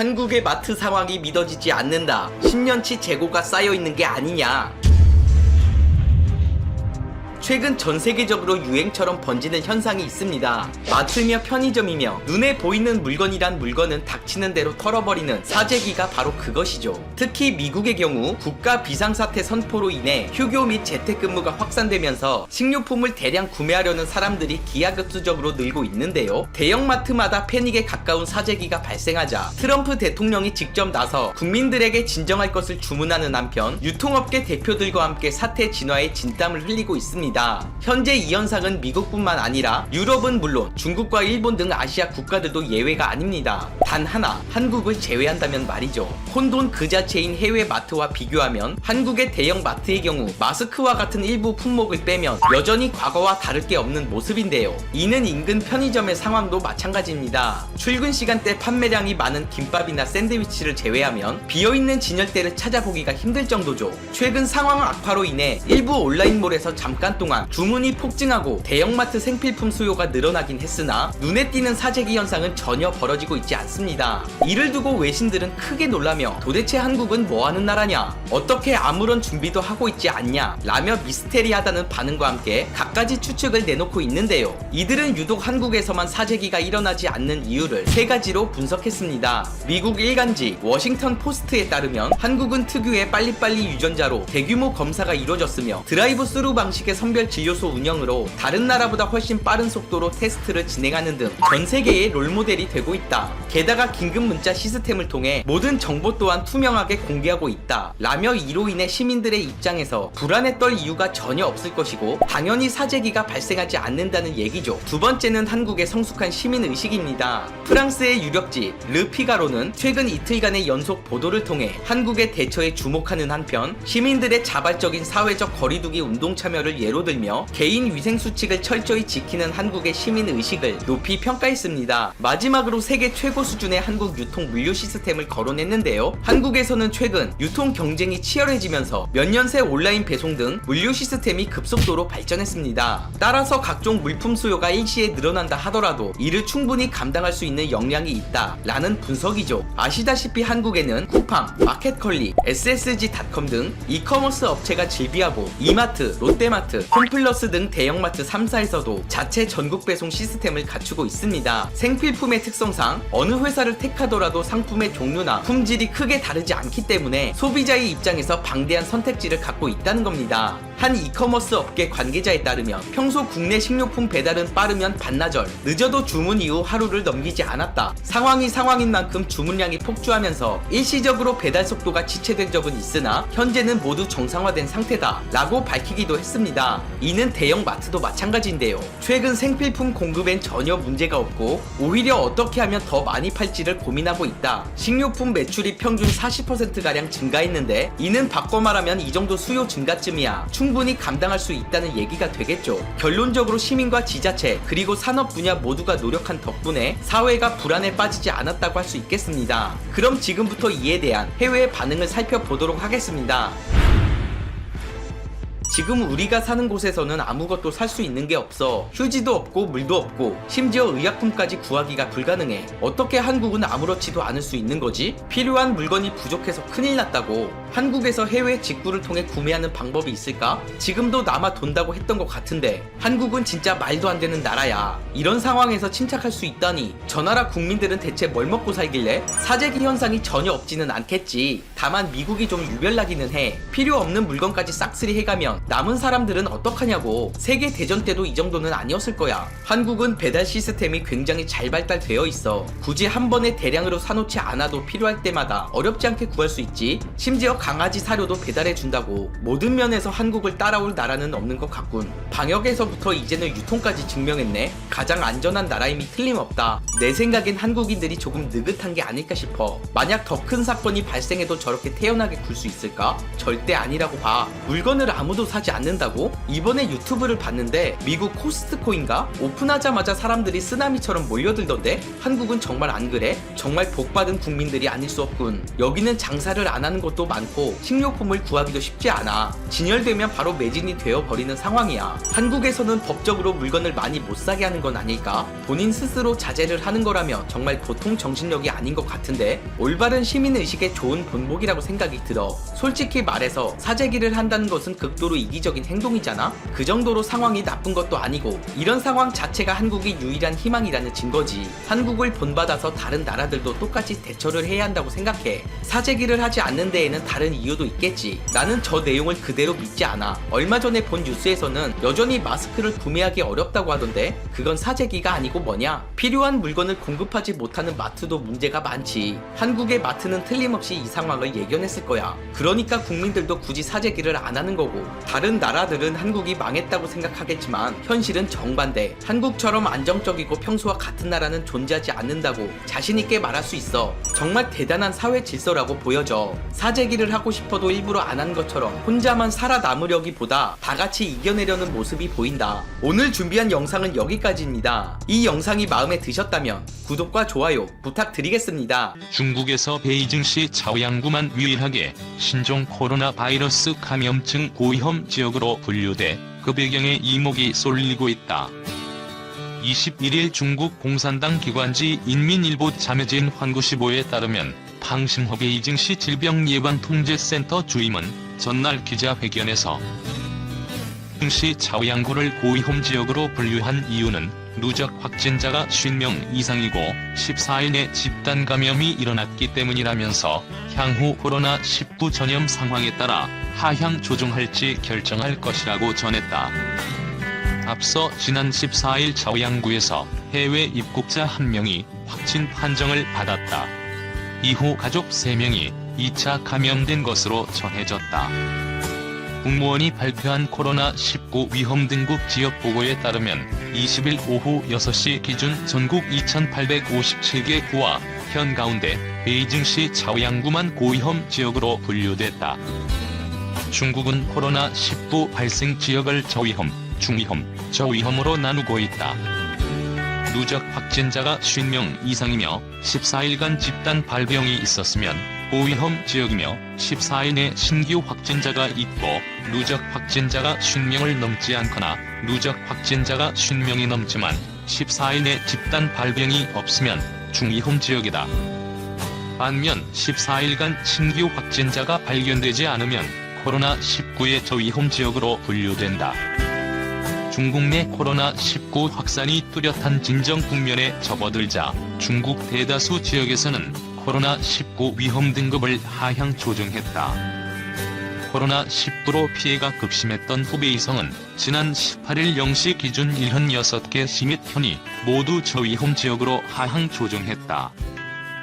한국의 마트 상황이 믿어지지 않는다. 10년치 재고가 쌓여있는 게 아니냐. 최근 전 세계적으로 유행처럼 번지는 현상이 있습니다. 마트며 편의점이며 눈에 보이는 물건이란 물건은 닥치는 대로 털어버리는 사재기가 바로 그것이죠. 특히 미국의 경우 국가 비상사태 선포로 인해 휴교 및 재택근무가 확산되면서 식료품을 대량 구매하려는 사람들이 기하급수적으로 늘고 있는데요. 대형마트마다 패닉에 가까운 사재기가 발생하자 트럼프 대통령이 직접 나서 국민들에게 진정할 것을 주문하는 한편 유통업계 대표들과 함께 사태 진화에 진땀을 흘리고 있습니다. 현재 이 현상은 미국뿐만 아니라 유럽은 물론 중국과 일본 등 아시아 국가들도 예외가 아닙니다. 단 하나, 한국을 제외한다면 말이죠. 혼돈 그 자체인 해외 마트와 비교하면 한국의 대형 마트의 경우 마스크와 같은 일부 품목을 빼면 여전히 과거와 다를 게 없는 모습인데요. 이는 인근 편의점의 상황도 마찬가지입니다. 출근 시간대 판매량이 많은 김밥이나 샌드위치를 제외하면 비어있는 진열대를 찾아보기가 힘들 정도죠. 최근 상황 악화로 인해 일부 온라인몰에서 잠깐 동안 주문이 폭증하고 대형마트 생필품 수요가 늘어나긴 했으나 눈에 띄는 사재기 현상은 전혀 벌어지고 있지 않습니다. 이를 두고 외신들은 크게 놀라며 도대체 한국은 뭐하는 나라냐, 어떻게 아무런 준비도 하고 있지 않냐 라며 미스테리하다는 반응과 함께 갖가지 추측을 내놓고 있는데요. 이들은 유독 한국에서만 사재기가 일어나지 않는 이유를 세 가지로 분석했습니다. 미국 일간지 워싱턴 포스트에 따르면 한국은 특유의 빨리빨리 유전자로 대규모 검사가 이루어졌으며 드라이브 스루 방식의 선별 진료소 운영으로 다른 나라보다 훨씬 빠른 속도로 테스트를 진행하는 등 전 세계의 롤모델이 되고 있다. 게다가 긴급 문자 시스템을 통해 모든 정보 또한 투명하게 공개하고 있다 라며 이로 인해 시민들의 입장에서 불안에 떨 이유가 전혀 없을 것이고 당연히 사재기가 발생하지 않는다는 얘기죠. 두 번째는 한국의 성숙한 시민의식입니다. 프랑스의 유력지 르피가로는 최근 이틀간의 연속 보도를 통해 한국의 대처에 주목하는 한편 시민들의 자발적인 사회적 거리두기 운동 참여를 예로 들며 개인 위생 수칙을 철저히 지키는 한국의 시민의식을 높이 평가했습니다. 마지막으로 세계 최고 수준의 한국 유통 물류 시스템을 거론했는데요. 한국에서는 최근 유통 경쟁이 치열해지면서 몇 년 새 온라인 배송 등 물류 시스템이 급속도로 발전했습니다. 따라서 각종 물품 수요가 일시에 늘어난다 하더라도 이를 충분히 감당할 수 있는 역량이 있다 라는 분석이죠. 아시다시피 한국에는 쿠팡, 마켓컬리, SSG닷컴 등 이커머스 업체가 즐비하고 이마트, 롯데마트, 홈플러스 등 대형마트 3사에서도 자체 전국 배송 시스템을 갖추고 있습니다. 생필품의 특성상 어느 회사를 택하더라도 상품의 종류나 품질이 크게 다르지 않기 때문에 소비자의 입장에서 방대한 선택지를 갖고 있다는 겁니다. 한 이커머스 업계 관계자에 따르면 평소 국내 식료품 배달은 빠르면 반나절, 늦어도 주문 이후 하루를 넘기지 않았다. 상황이 상황인 만큼 주문량이 폭주하면서 일시적으로 배달 속도가 지체된 적은 있으나 현재는 모두 정상화된 상태다 라고 밝히기도 했습니다. 이는 대형 마트도 마찬가지인데요. 최근 생필품 공급엔 전혀 문제가 없고 오히려 어떻게 하면 더 많이 팔지를 고민하고 있다. 식료품 매출이 평균 40%가량 증가했는데 이는 바꿔 말하면 이 정도 수요 증가쯤이야 충분히 감당할 수 있다는 얘기가 되겠죠. 결론적으로 시민과 지자체 그리고 산업 분야 모두가 노력한 덕분에 사회가 불안에 빠지지 않았다고 할 수 있겠습니다. 그럼 지금부터 이에 대한 해외의 반응을 살펴보도록 하겠습니다. 지금 우리가 사는 곳에서는 아무것도 살 수 있는 게 없어. 휴지도 없고 물도 없고 심지어 의약품까지 구하기가 불가능해. 어떻게 한국은 아무렇지도 않을 수 있는 거지? 필요한 물건이 부족해서 큰일 났다고. 한국에서 해외 직구를 통해 구매하는 방법이 있을까? 지금도 남아 돈다고 했던 것 같은데 한국은 진짜 말도 안 되는 나라야. 이런 상황에서 침착할 수 있다니 저 나라 국민들은 대체 뭘 먹고 살길래? 사재기 현상이 전혀 없지는 않겠지. 다만 미국이 좀 유별나기는 해. 필요 없는 물건까지 싹쓸이 해가면 남은 사람들은 어떡하냐고. 세계대전 때도 이 정도는 아니었을 거야. 한국은 배달 시스템이 굉장히 잘 발달되어 있어. 굳이 한 번에 대량으로 사놓지 않아도 필요할 때마다 어렵지 않게 구할 수 있지. 심지어 강아지 사료도 배달해 준다고. 모든 면에서 한국을 따라올 나라는 없는 것 같군. 방역에서부터 이제는 유통까지 증명했네. 가장 안전한 나라임이 틀림없다. 내 생각엔 한국인들이 조금 느긋한 게 아닐까 싶어. 만약 더 큰 사건이 발생해도 저렇게 태연하게 굴 수 있을까? 절대 아니라고 봐. 물건을 아무도 사지 사지 않는다고? 이번에 유튜브를 봤는데 미국 코스트코인가? 오픈하자마자 사람들이 쓰나미처럼 몰려들던데? 한국은 정말 안 그래? 정말 복받은 국민들이 아닐 수 없군. 여기는 장사를 안 하는 것도 많고 식료품을 구하기도 쉽지 않아. 진열되면 바로 매진이 되어버리는 상황이야. 한국에서는 법적으로 물건을 많이 못 사게 하는 건 아닐까? 본인 스스로 자제를 하는 거라면 정말 보통 정신력이 아닌 것 같은데? 올바른 시민의식의 좋은 본보기라고 생각이 들어. 솔직히 말해서 사재기를 한다는 것은 극도로 이기적인 행동이잖아? 그 정도로 상황이 나쁜 것도 아니고 이런 상황 자체가 한국이 유일한 희망이라는 증거지. 한국을 본받아서 다른 나라들도 똑같이 대처를 해야 한다고 생각해. 사재기를 하지 않는 데에는 다른 이유도 있겠지. 나는 저 내용을 그대로 믿지 않아. 얼마 전에 본 뉴스에서는 여전히 마스크를 구매하기 어렵다고 하던데 그건 사재기가 아니고 뭐냐? 필요한 물건을 공급하지 못하는 마트도 문제가 많지. 한국의 마트는 틀림없이 이 상황을 예견했을 거야. 그러니까 국민들도 굳이 사재기를 안 하는 거고 다른 나라들은 한국이 망했다고 생각하겠지만 현실은 정반대. 한국처럼 안정적이고 평소와 같은 나라는 존재하지 않는다고 자신있게 말할 수 있어. 정말 대단한 사회 질서라고 보여져. 사재기를 하고 싶어도 일부러 안 한 것처럼 혼자만 살아남으려기보다 다 같이 이겨내려는 모습이 보인다. 오늘 준비한 영상은 여기까지입니다. 이 영상이 마음에 드셨다면 구독과 좋아요 부탁드리겠습니다. 중국에서 베이징시 차오양구만 유일하게 신종 코로나 바이러스 감염증 고위험 지역으로 분류돼 그 배경에 이목이 쏠리고 있다. 21일 중국 공산당 기관지 인민일보 자매진 환구시보에 따르면 방신호 베이징시 질병예방통제센터 주임은 전날 기자회견에서 베이징시 차오양구를 고위험 지역으로 분류한 이유는 누적 확진자가 50명 이상이고 14일 내 집단 감염이 일어났기 때문이라면서 향후 코로나19 전염 상황에 따라 하향 조정할지 결정할 것이라고 전했다. 앞서 지난 14일 차오양구에서 해외 입국자 1명이 확진 판정을 받았다. 이후 가족 3명이 2차 감염된 것으로 전해졌다. 국무원이 발표한 코로나19 위험 등급 지역 보고에 따르면 20일 오후 6시 기준 전국 2,857개 구와 현 가운데 베이징시 차오양구만 고위험 지역으로 분류됐다. 중국은 코로나19 발생 지역을 저위험, 중위험, 저위험으로 나누고 있다. 누적 확진자가 50명 이상이며 14일간 집단 발병이 있었으면 고위험 지역이며 14일 내 신규 확진자가 있고 누적 확진자가 50명을 넘지 않거나 누적 확진자가 50명이 넘지만 14일 내 집단 발병이 없으면 중위험 지역이다. 반면 14일간 신규 확진자가 발견되지 않으면 코로나19의 저위험 지역으로 분류된다. 중국 내 코로나19 확산이 뚜렷한 진정 국면에 접어들자 중국 대다수 지역에서는 코로나19 위험 등급을 하향 조정했다. 코로나19로 피해가 급심했던 후베이성은 지난 18일 0시 기준 76개 시 및 현이 모두 저위험 지역으로 하향 조정했다.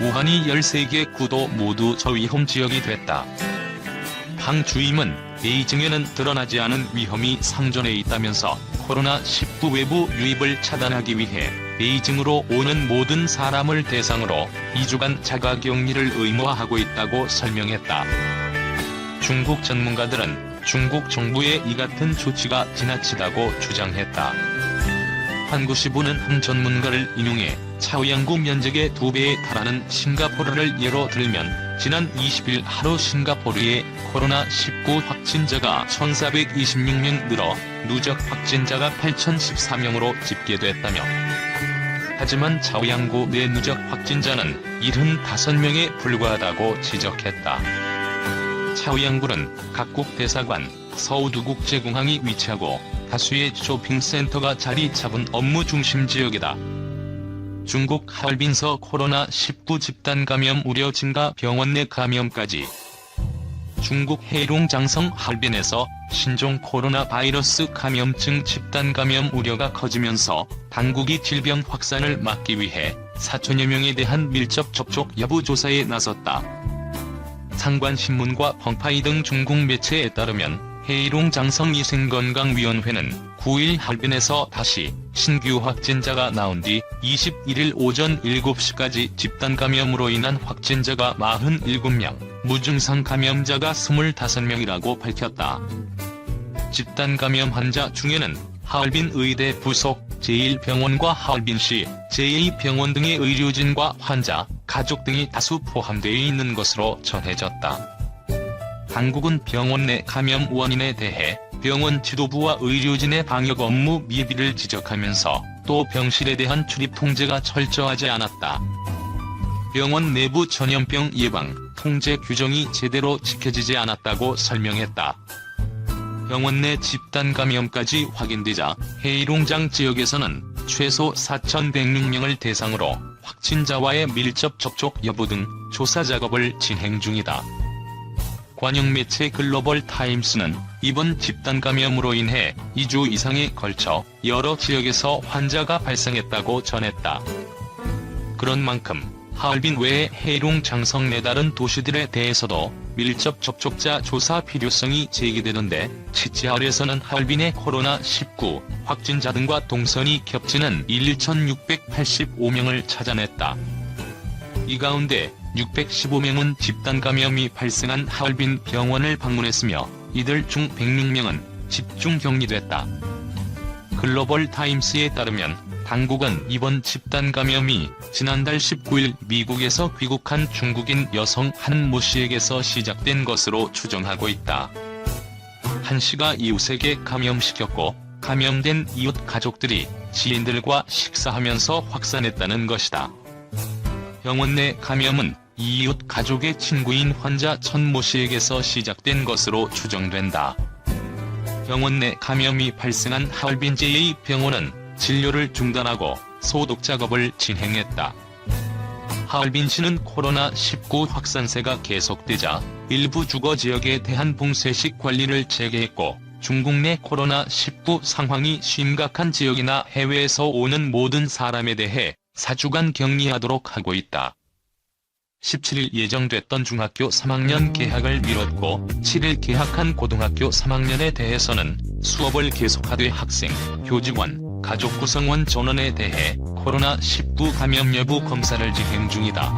우한이 13개 구도 모두 저위험 지역이 됐다. 방 주임은 베이징에는 드러나지 않은 위험이 상존해 있다면서 코로나19 외부 유입을 차단하기 위해 베이징으로 오는 모든 사람을 대상으로 2주간 자가격리를 의무화하고 있다고 설명했다. 중국 전문가들은 중국 정부의 이 같은 조치가 지나치다고 주장했다. 환구시보는 한 전문가를 인용해 차오양구 면적의 2배에 달하는 싱가포르를 예로 들면 지난 20일 하루 싱가포르의 코로나19 확진자가 1,426명 늘어 누적 확진자가 8,014명으로 집계됐다며 하지만 차오양구 내 누적 확진자는 75명에 불과하다고 지적했다. 차오양구는 각국 대사관, 서우두국제공항이 위치하고 다수의 쇼핑센터가 자리 잡은 업무 중심 지역이다. 중국 하얼빈서 코로나19 집단 감염 우려 증가 병원 내 감염까지. 중국 해룡 장성 하얼빈에서 신종 코로나 바이러스 감염증 집단 감염 우려가 커지면서 당국이 질병 확산을 막기 위해 4천여 명에 대한 밀접 접촉 여부 조사에 나섰다. 상관신문과 펑파이 등 중국 매체에 따르면 해룡 장성 위생건강위원회는 9일 하얼빈에서 다시 신규 확진자가 나온 뒤 21일 오전 7시까지 집단 감염으로 인한 확진자가 47명, 무증상 감염자가 25명이라고 밝혔다. 집단 감염 환자 중에는 하얼빈 의대 부속 제1병원과 하얼빈시 제2병원 등의 의료진과 환자, 가족 등이 다수 포함되어 있는 것으로 전해졌다. 당국은 병원 내 감염 원인에 대해 병원 지도부와 의료진의 방역 업무 미비를 지적하면서 또 병실에 대한 출입 통제가 철저하지 않았다. 병원 내부 전염병 예방, 통제 규정이 제대로 지켜지지 않았다고 설명했다. 병원 내 집단 감염까지 확인되자 해일옹장 지역에서는 최소 4,106명을 대상으로 확진자와의 밀접 접촉 여부 등 조사 작업을 진행 중이다. 관영 매체 글로벌 타임스는 이번 집단 감염으로 인해 2주 이상에 걸쳐 여러 지역에서 환자가 발생했다고 전했다. 그런 만큼 하얼빈 외의 해일옹 장성 내 다른 도시들에 대해서도 밀접 접촉자 조사 필요성이 제기되는데 CCR에서는 하얼빈의 코로나19 확진자 등과 동선이 겹치는 1,685명을 찾아냈다. 이 가운데 615명은 집단 감염이 발생한 하얼빈 병원을 방문했으며 이들 중 106명은 집중 격리됐다. 글로벌 타임스에 따르면 당국은 이번 집단 감염이 지난달 19일 미국에서 귀국한 중국인 여성 한 모 씨에게서 시작된 것으로 추정하고 있다. 한 씨가 이웃에게 감염시켰고 감염된 이웃 가족들이 지인들과 식사하면서 확산했다는 것이다. 병원 내 감염은 이웃 가족의 친구인 환자 천 모 씨에게서 시작된 것으로 추정된다. 병원 내 감염이 발생한 하얼빈 제2병원은 진료를 중단하고 소독 작업을 진행했다. 하얼빈시는 코로나19 확산세가 계속되자 일부 주거 지역에 대한 봉쇄식 관리를 재개했고 중국 내 코로나19 상황이 심각한 지역이나 해외에서 오는 모든 사람에 대해 4주간 격리하도록 하고 있다. 17일 예정됐던 중학교 3학년 개학을 미뤘고 7일 개학한 고등학교 3학년에 대해서는 수업을 계속하되 학생, 교직원, 가족 구성원 전원에 대해 코로나19 감염 여부 검사를 진행 중이다.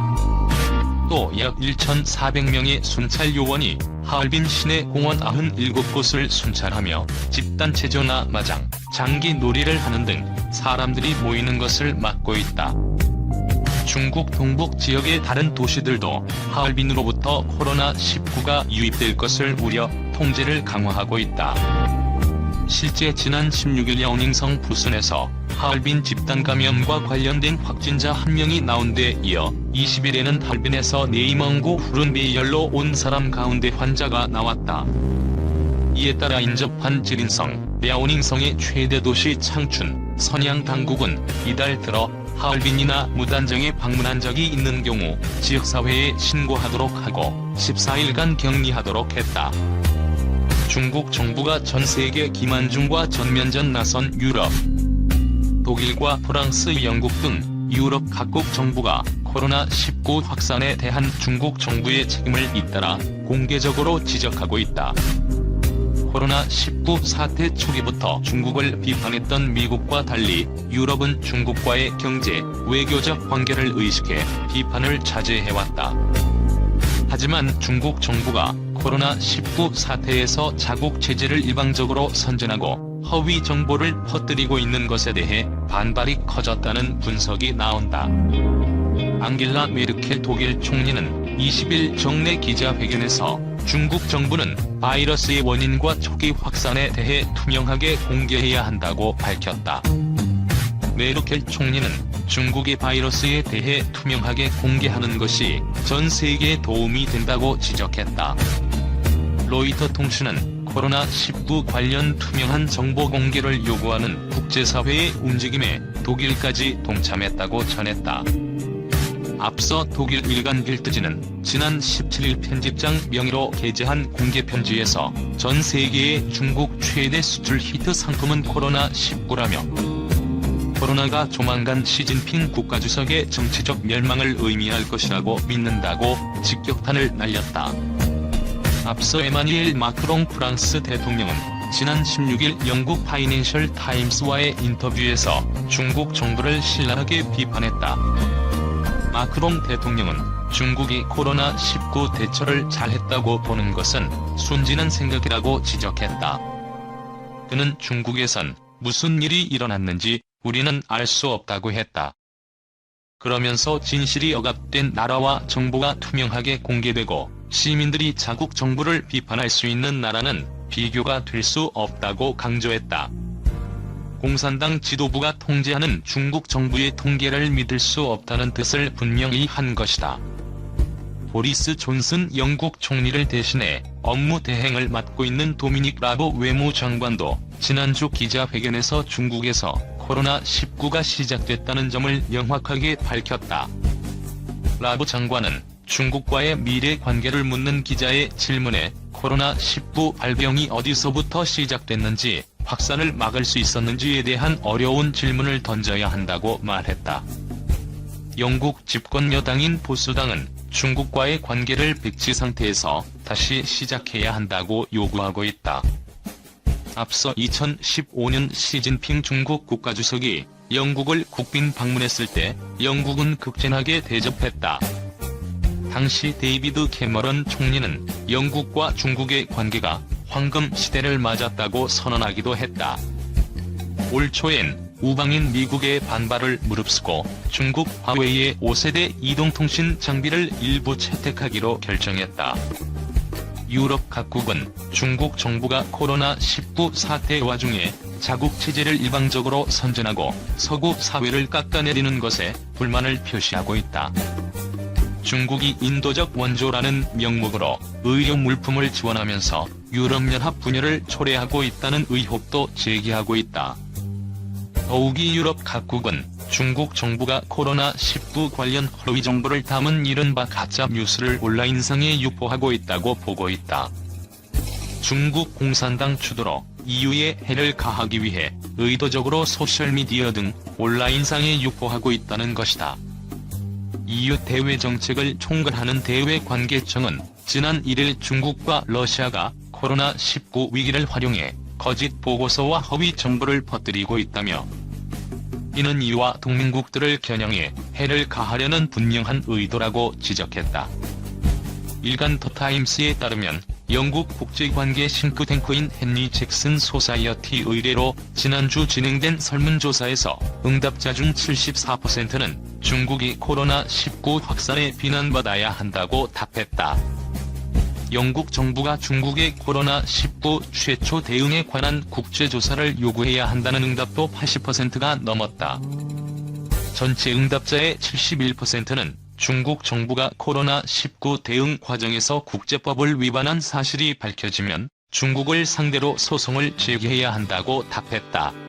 또 약 1,400명의 순찰 요원이 하얼빈 시내 공원 97곳을 순찰하며 집단 체조나 마장, 장기 놀이를 하는 등 사람들이 모이는 것을 막고 있다. 중국 동북 지역의 다른 도시들도 하얼빈으로부터 코로나19가 유입될 것을 우려 통제를 강화하고 있다. 실제 지난 16일 야오닝성 부순에서 하얼빈 집단 감염과 관련된 확진자 1명이 나온 데 이어 20일에는 하얼빈에서 네이멍구 후른베이열로 온 사람 가운데 환자가 나왔다. 이에 따라 인접한 지린성, 랴오닝성의 최대 도시 창춘, 선양 당국은 이달 들어 하얼빈이나 무단정에 방문한 적이 있는 경우 지역사회에 신고하도록 하고 14일간 격리하도록 했다. 중국 정부가 전 세계 기만중과 전면전 나선 유럽, 독일과 프랑스, 영국 등 유럽 각국 정부가 코로나19 확산에 대한 중국 정부의 책임을 잇따라 공개적으로 지적하고 있다. 코로나19 사태 초기부터 중국을 비판했던 미국과 달리 유럽은 중국과의 경제, 외교적 관계를 의식해 비판을 자제해왔다. 하지만 중국 정부가 코로나19 사태에서 자국 체제를 일방적으로 선전하고 허위 정보를 퍼뜨리고 있는 것에 대해 반발이 커졌다는 분석이 나온다. 앙겔라 메르켈 독일 총리는 20일 정례 기자회견에서 중국 정부는 바이러스의 원인과 초기 확산에 대해 투명하게 공개해야 한다고 밝혔다. 메르켈 총리는 중국의 바이러스에 대해 투명하게 공개하는 것이 전 세계에 도움이 된다고 지적했다. 로이터 통신은 코로나19 관련 투명한 정보 공개를 요구하는 국제사회의 움직임에 독일까지 동참했다고 전했다. 앞서 독일 일간 빌드지는 지난 17일 편집장 명의로 게재한 공개편지에서 전 세계의 중국 최대 수출 히트 상품은 코로나19라며 코로나가 조만간 시진핑 국가주석의 정치적 멸망을 의미할 것이라고 믿는다고 직격탄을 날렸다. 앞서 에마뉘엘 마크롱 프랑스 대통령은 지난 16일 영국 파이낸셜 타임스와의 인터뷰에서 중국 정부를 신랄하게 비판했다. 마크롱 대통령은 중국이 코로나19 대처를 잘했다고 보는 것은 순진한 생각이라고 지적했다. 그는 중국에선 무슨 일이 일어났는지 우리는 알 수 없다고 했다. 그러면서 진실이 억압된 나라와 정보가 투명하게 공개되고 시민들이 자국 정부를 비판할 수 있는 나라는 비교가 될 수 없다고 강조했다. 공산당 지도부가 통제하는 중국 정부의 통계를 믿을 수 없다는 뜻을 분명히 한 것이다. 보리스 존슨 영국 총리를 대신해 업무 대행을 맡고 있는 도미닉 라보 외무장관도 지난주 기자회견에서 중국에서 코로나19가 시작됐다는 점을 명확하게 밝혔다. 라보 장관은 중국과의 미래 관계를 묻는 기자의 질문에 코로나19 발병이 어디서부터 시작됐는지, 확산을 막을 수 있었는지에 대한 어려운 질문을 던져야 한다고 말했다. 영국 집권 여당인 보수당은 중국과의 관계를 백지 상태에서 다시 시작해야 한다고 요구하고 있다. 앞서 2015년 시진핑 중국 국가주석이 영국을 국빈 방문했을 때 영국은 극진하게 대접했다. 당시 데이비드 캐머런 총리는 영국과 중국의 관계가 황금 시대를 맞았다고 선언하기도 했다. 올 초엔 우방인 미국의 반발을 무릅쓰고 중국 화웨이의 5세대 이동통신 장비를 일부 채택하기로 결정했다. 유럽 각국은 중국 정부가 코로나19 사태 와중에 자국 체제를 일방적으로 선전하고 서구 사회를 깎아내리는 것에 불만을 표시하고 있다. 중국이 인도적 원조라는 명목으로 의료 물품을 지원하면서 유럽연합 분열을 초래하고 있다는 의혹도 제기하고 있다. 더욱이 유럽 각국은 중국 정부가 코로나19 관련 허위 정보를 담은 이른바 가짜 뉴스를 온라인상에 유포하고 있다고 보고 있다. 중국 공산당 주도로 EU에 해를 가하기 위해 의도적으로 소셜미디어 등 온라인상에 유포하고 있다는 것이다. EU 대외 정책을 총괄하는 대외관계청은 지난 1일 중국과 러시아가 코로나19 위기를 활용해 거짓 보고서와 허위 정보를 퍼뜨리고 있다며, 이는 이와 동맹국들을 겨냥해 해를 가하려는 분명한 의도라고 지적했다. 일간 더타임스에 따르면 영국 국제관계 싱크탱크인 헨리 잭슨 소사이어티 의뢰로 지난주 진행된 설문조사에서 응답자 중 74%는 중국이 코로나19 확산에 비난받아야 한다고 답했다. 영국 정부가 중국의 코로나19 최초 대응에 관한 국제조사를 요구해야 한다는 응답도 80%가 넘었다. 전체 응답자의 71%는 중국 정부가 코로나19 대응 과정에서 국제법을 위반한 사실이 밝혀지면 중국을 상대로 소송을 제기해야 한다고 답했다.